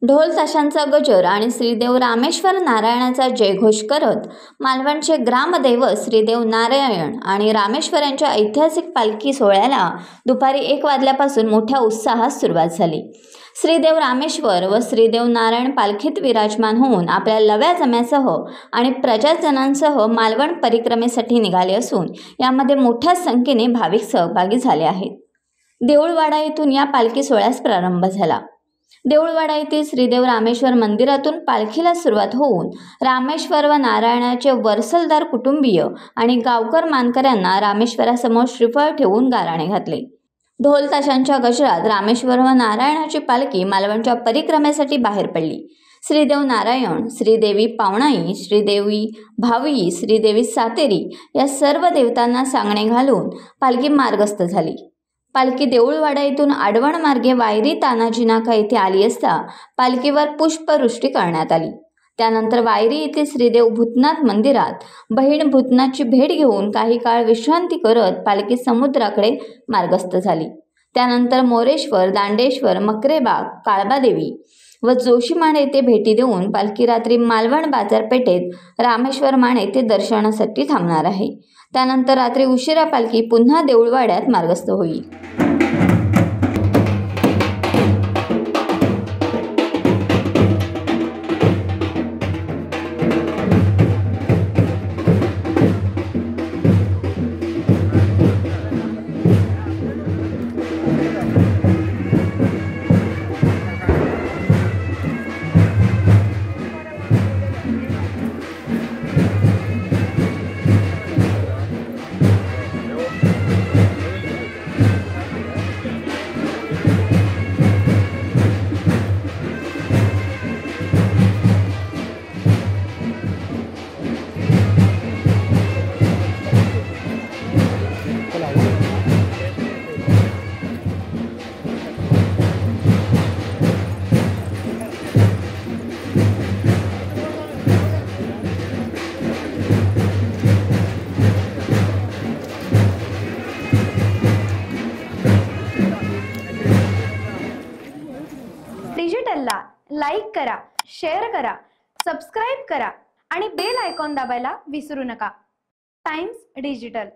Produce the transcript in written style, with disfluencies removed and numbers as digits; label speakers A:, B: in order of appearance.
A: ढोल ताशांचा गजर आणि श्रीदेव रामेश्वर नारायणाचा जयघोष करत मालवणचे ग्रामदैवत श्रीदेव नारायण आणि रामेश्वर यांच्या ऐतिहासिक पालखी सोहळ्याला दुपारी 1 वाजल्यापासून मोठ्या उत्साहात सुरुवात झाली। श्रीदेव रामेश्वर व श्रीदेव नारायण पालखीत विराजमान होऊन आपल्या लव्या जम्यासह आणि प्रजाजनांसह मालवण परिक्रमेसाठी निघाले असून यामध्ये मोठ्या संख्येने भाविक सहभागी झाले आहेत। देऊळवाडा येथून या पालखी सोहळ्यास प्रारंभ झाला। देऊळवाडा येथील श्रीदेव रामेश्वर मंदिरातून पालखीला सुरुवात होऊन रामेश्वर व नारायणाचे वरसलदार कुटुंबीय आणि गावकर मानकऱ्यांना रामेश्वरासमोर श्रीफळ ठेवून गाराणे घातले। ढोल ताशांच्या गजरात रामेश्वर व नारायणाची पालखी मालवणच्या परिक्रमेसाठी बाहेर पडली। श्रीदेव नारायण, श्रीदेवी पावणाई, श्रीदेवी भावी, श्रीदेवी सातेरी या सर्व देवतांना सांगणे घालून पालखी मार्गस्थ झाली। पालखी देऊळवाडा येथून आडवण मार्गे वायरी तानाजी नाका येथे आली असता पालखीवर पुष्पवृष्टी करण्यात आली। त्यानंतर वायरी येथे श्रीदेव भूतनाथ मंदिरात बहीण भूतनाथची भेट घेऊन काही काळ विश्रांती करत पालखी समुद्राकडे मार्गस्थ झाली। त्यानंतर मोरेश्वर, दांडेश्वर, मकरेबाग, काळबादेवी व जोशीमाण येथे भेटी देऊन पालखी रात्री मालवण बाजारपेठेत रामेश्वर माण येथे दर्शनासाठी थांबणार आहे। त्यानंतर रात्री उशिरा पालखी पुन्हा देऊळवाड्यात मार्गस्थ होईल।
B: डिजिटलला लाईक करा, शेअर करा, सबस्क्राइब करा आणि बेल आयकॉन दाबायला विसरू नका। Times digital.